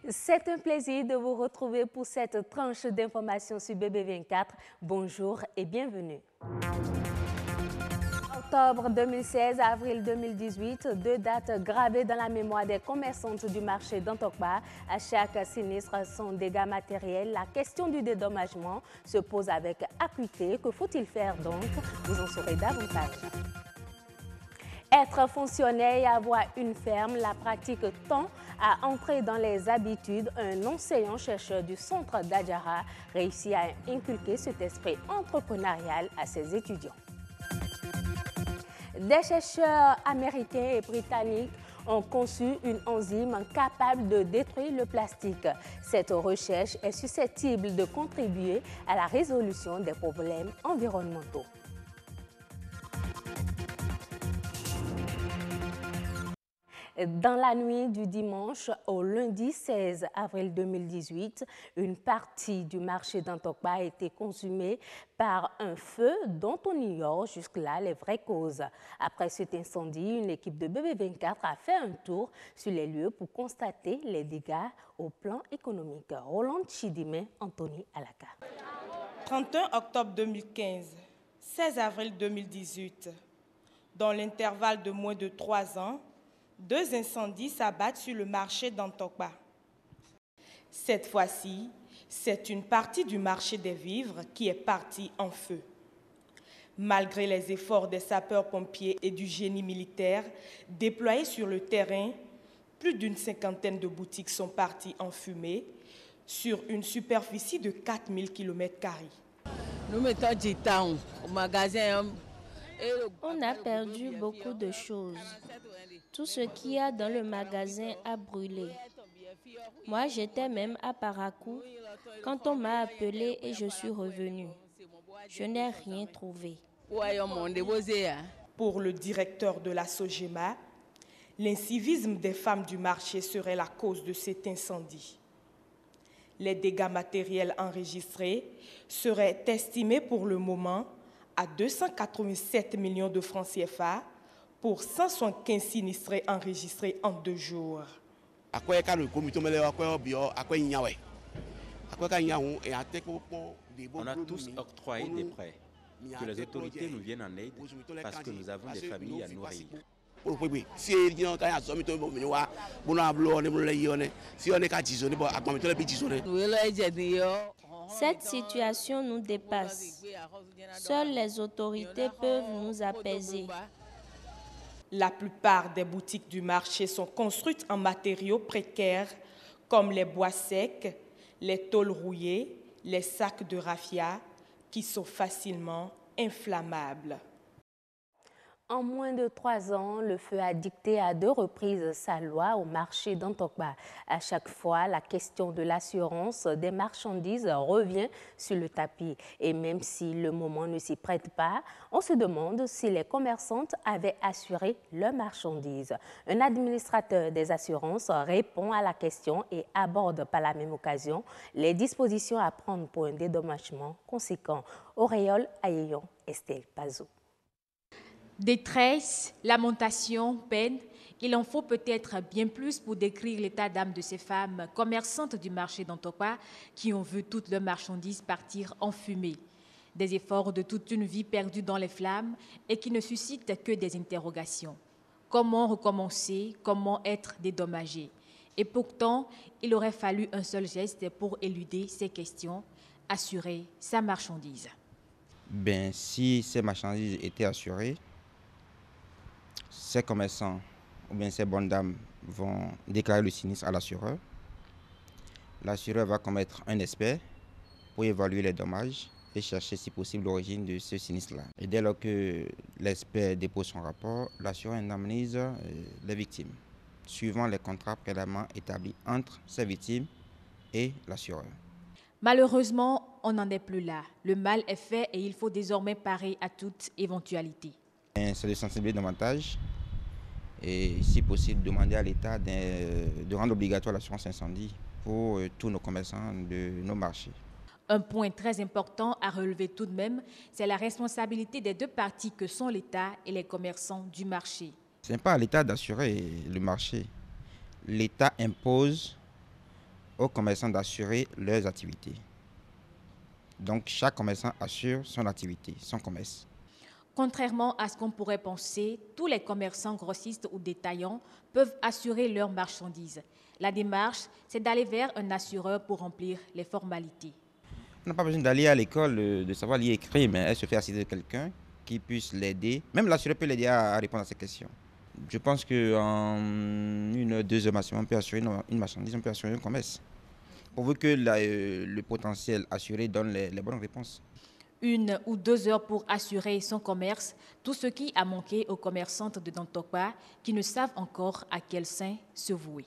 C'est un plaisir de vous retrouver pour cette tranche d'information sur BB24. Bonjour et bienvenue. Octobre 2016, avril 2018, deux dates gravées dans la mémoire des commerçantes du marché d'Antokpa. À chaque sinistre, son dégât matériel, la question du dédommagement se pose avec acuité. Que faut-il faire donc? Vous en saurez davantage. Être fonctionnaire et avoir une ferme, la pratique tend à entrer dans les habitudes. Un enseignant-chercheur du centre d'Adjara réussit à inculquer cet esprit entrepreneurial à ses étudiants. Des chercheurs américains et britanniques ont conçu une enzyme capable de détruire le plastique. Cette recherche est susceptible de contribuer à la résolution des problèmes environnementaux. Dans la nuit du dimanche au lundi 16 avril 2018, une partie du marché d'Antokpa a été consumée par un feu dont on ignore jusque-là les vraies causes. Après cet incendie, une équipe de BB24 a fait un tour sur les lieux pour constater les dégâts au plan économique. Roland Chidime, Anthony Alaka. 31 octobre 2015, 16 avril 2018. Dans l'intervalle de moins de 3 ans, 2 incendies s'abattent sur le marché d'Antokpa. Cette fois-ci, c'est une partie du marché des vivres qui est partie en feu. Malgré les efforts des sapeurs-pompiers et du génie militaire déployés sur le terrain, plus d'une cinquantaine de boutiques sont parties en fumée sur une superficie de 4000 km². Nous mettons du temps au magasin. On a perdu beaucoup de choses. Tout ce qu'il y a dans le magasin a brûlé. Moi, j'étais même à Parakou quand on m'a appelé et je suis revenue. Je n'ai rien trouvé. Pour le directeur de la Sogema, l'incivisme des femmes du marché serait la cause de cet incendie. Les dégâts matériels enregistrés seraient estimés pour le moment à 287 millions de francs CFA pour 175 sinistrés enregistrés en 2 jours. On a tous octroyé des prêts. Que les autorités nous viennent en aide parce que nous avons des familles à nourrir. Cette situation nous dépasse. Seules les autorités peuvent nous apaiser. La plupart des boutiques du marché sont construites en matériaux précaires comme les bois secs, les tôles rouillées, les sacs de raffia qui sont facilement inflammables. En moins de 3 ans, le feu a dicté à 2 reprises sa loi au marché d'Antokpa. À chaque fois, la question de l'assurance des marchandises revient sur le tapis. Et même si le moment ne s'y prête pas, on se demande si les commerçantes avaient assuré leurs marchandises. Un administrateur des assurances répond à la question et aborde par la même occasion les dispositions à prendre pour un dédommagement conséquent. Auréole Ayeyon, Estelle Pazou. Détresse, lamentation, peine, il en faut peut-être bien plus pour décrire l'état d'âme de ces femmes commerçantes du marché d'Antokpa qui ont vu toutes leurs marchandises partir en fumée. Des efforts de toute une vie perdus dans les flammes et qui ne suscitent que des interrogations. Comment recommencer? Comment être dédommagé? Et pourtant, il aurait fallu un seul geste pour éluder ces questions, assurer sa marchandise. Si ces marchandises étaient assurées, ces commerçants ou bien ces bonnes dames vont déclarer le sinistre à l'assureur. L'assureur va commettre un expert pour évaluer les dommages et chercher si possible l'origine de ce sinistre-là. Et dès lors que l'expert dépose son rapport, l'assureur indemnise les victimes, suivant les contrats préalablement établis entre ces victimes et l'assureur. Malheureusement, on n'en est plus là. Le mal est fait et il faut désormais parer à toute éventualité. C'est de sensibiliser davantage et, si possible, demander à l'État de rendre obligatoire l'assurance incendie pour tous nos commerçants de nos marchés. Un point très important à relever tout de même, c'est la responsabilité des 2 parties que sont l'État et les commerçants du marché. Ce n'est pas à l'État d'assurer le marché. L'État impose aux commerçants d'assurer leurs activités. Donc, chaque commerçant assure son activité, son commerce. Contrairement à ce qu'on pourrait penser, tous les commerçants grossistes ou détaillants peuvent assurer leurs marchandises. La démarche, c'est d'aller vers un assureur pour remplir les formalités. On n'a pas besoin d'aller à l'école, de savoir lire et écrire, mais elle se fait assister de quelqu'un qui puisse l'aider. Même l'assureur peut l'aider à répondre à ces questions. Je pense qu'en 1-2 heures maximum, on peut assurer une marchandise, on peut assurer un commerce. Pourvu que le potentiel assuré donne les bonnes réponses. 1 ou 2 heures pour assurer son commerce, tout ce qui a manqué aux commerçantes de Dantokpa qui ne savent encore à quel saint se vouer.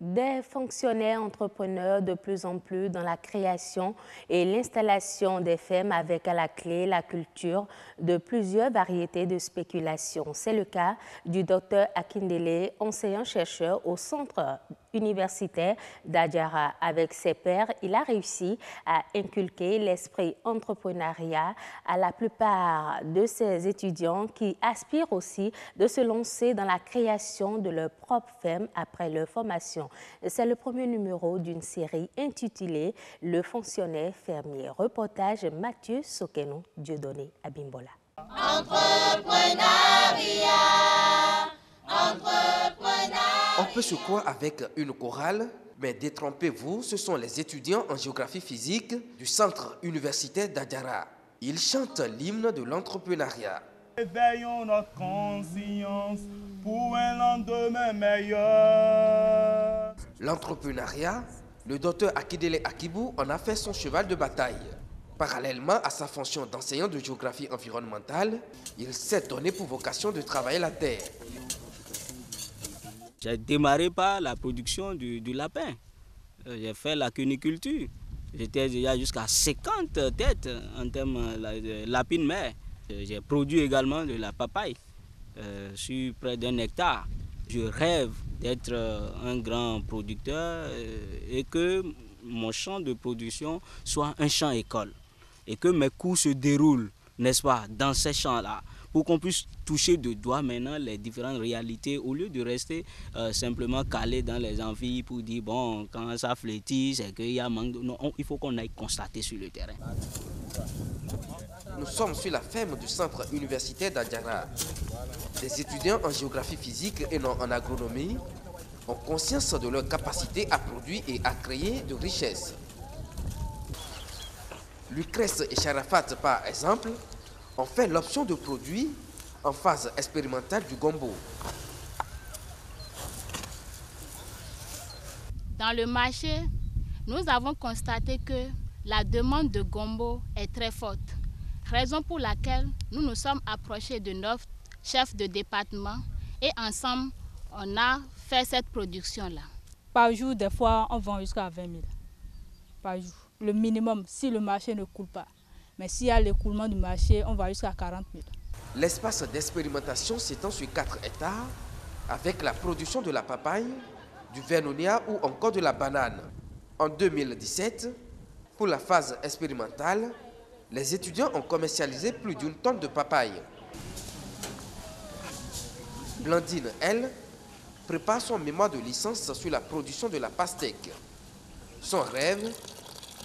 Des fonctionnaires entrepreneurs de plus en plus dans la création et l'installation des fermes avec à la clé la culture de plusieurs variétés de spéculation. C'est le cas du Dr Akindele, enseignant-chercheur au centre universitaire d'Adjara. Avec ses pairs, il a réussi à inculquer l'esprit entrepreneuriat à la plupart de ses étudiants qui aspirent aussi de se lancer dans la création de leur propre ferme après leur formation. C'est le premier numéro d'une série intitulée « Le fonctionnaire fermier ». Reportage Mathieu Sokeno, Dieudonné Abimbola. On peut se croire avec une chorale, mais détrompez-vous, ce sont les étudiants en géographie physique du centre universitaire d'Adjara. Ils chantent l'hymne de l'entrepreneuriat. Éveillons notre conscience pour un lendemain meilleur. L'entrepreneuriat, le docteur Akindele Akibou en a fait son cheval de bataille. Parallèlement à sa fonction d'enseignant de géographie environnementale, il s'est donné pour vocation de travailler la terre. J'ai démarré par la production du lapin. J'ai fait la cuniculture. J'étais déjà jusqu'à 50 têtes en termes de lapine mère. J'ai produit également de la papaye sur près d'1 hectare. Je rêve d'être un grand producteur et que mon champ de production soit un champ école. Et que mes cours se déroulent, n'est-ce pas, dans ces champs-là, pour qu'on puisse toucher de doigt maintenant les différentes réalités, au lieu de rester simplement calé dans les amphis pour dire, bon, quand ça flétille, c'est qu'il y a manque de... Non, il faut qu'on aille constater sur le terrain. Nous sommes sur la ferme du centre universitaire d'Adjara. Les étudiants en géographie physique et non en agronomie ont conscience de leur capacité à produire et à créer de richesses. Lucrèce et Sharafat, par exemple, ont fait l'option de produire en phase expérimentale du gombo. Dans le marché, nous avons constaté que la demande de gombo est très forte, raison pour laquelle nous nous sommes approchés de notre chef de département et ensemble, on a fait cette production-là. Par jour, des fois, on vend jusqu'à 20 000 par jour. Le minimum, si le marché ne coule pas. Mais s'il y a l'écoulement du marché, on va jusqu'à 40 000. L'espace d'expérimentation s'étend sur 4 hectares avec la production de la papaye, du vernonia ou encore de la banane. En 2017, pour la phase expérimentale, les étudiants ont commercialisé plus d'1 tonne de papaye. Blandine, elle, prépare son mémoire de licence sur la production de la pastèque. Son rêve,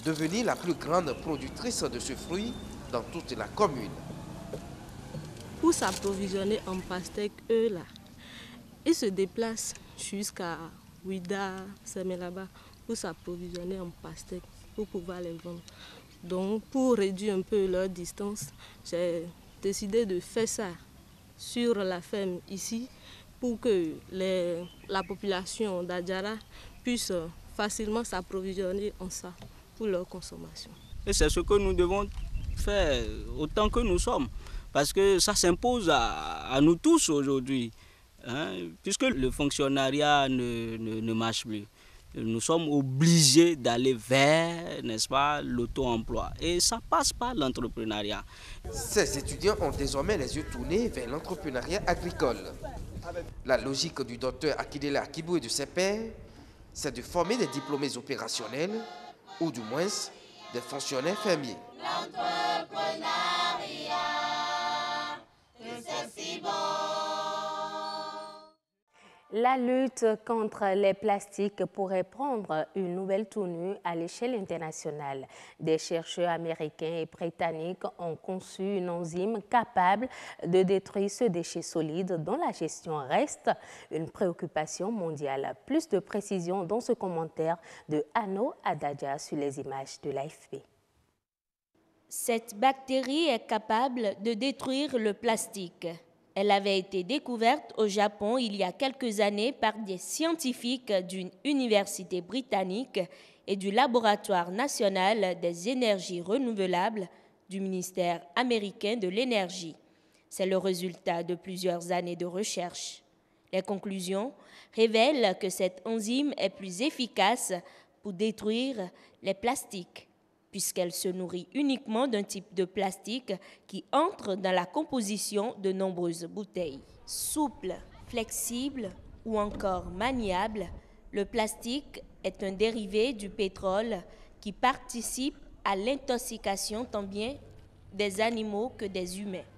devenir la plus grande productrice de ce fruit dans toute la commune. Pour s'approvisionner en pastèque, eux là, ils se déplacent jusqu'à Ouida, Semelaba, pour s'approvisionner en pastèque, pour pouvoir les vendre. Donc, pour réduire un peu leur distance, j'ai décidé de faire ça sur la ferme ici, pour que la population d'Adjara puisse facilement s'approvisionner en ça pour leur consommation. Et c'est ce que nous devons faire autant que nous sommes, parce que ça s'impose à nous tous aujourd'hui, hein, puisque le fonctionnariat ne marche plus. Nous sommes obligés d'aller vers, n'est-ce pas, l'auto-emploi. Et ça passe par l'entrepreneuriat. Ces étudiants ont désormais les yeux tournés vers l'entrepreneuriat agricole. La logique du docteur Akindele Akibou et de ses pairs, c'est de former des diplômés opérationnels, ou du moins des fonctionnaires fermiers. L'entrepreneuriat, c'est si bon. La lutte contre les plastiques pourrait prendre une nouvelle tournure à l'échelle internationale. Des chercheurs américains et britanniques ont conçu une enzyme capable de détruire ce déchet solide dont la gestion reste une préoccupation mondiale. Plus de précisions dans ce commentaire de Anno Adadja sur les images de l'AFP. Cette bactérie est capable de détruire le plastique. Elle avait été découverte au Japon il y a quelques années par des scientifiques d'une université britannique et du Laboratoire national des énergies renouvelables du ministère américain de l'énergie. C'est le résultat de plusieurs années de recherche. Les conclusions révèlent que cette enzyme est plus efficace pour détruire les plastiques, puisqu'elle se nourrit uniquement d'un type de plastique qui entre dans la composition de nombreuses bouteilles. Souple, flexible ou encore maniable, le plastique est un dérivé du pétrole qui participe à l'intoxication tant bien des animaux que des humains.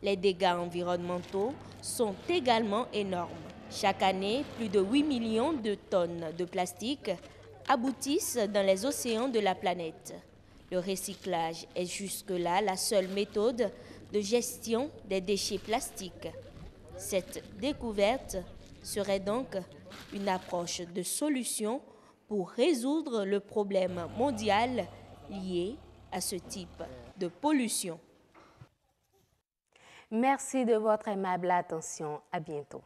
Les dégâts environnementaux sont également énormes. Chaque année, plus de 8 millions de tonnes de plastique aboutissent dans les océans de la planète. Le recyclage est jusque-là la seule méthode de gestion des déchets plastiques. Cette découverte serait donc une approche de solution pour résoudre le problème mondial lié à ce type de pollution. Merci de votre aimable attention. À bientôt.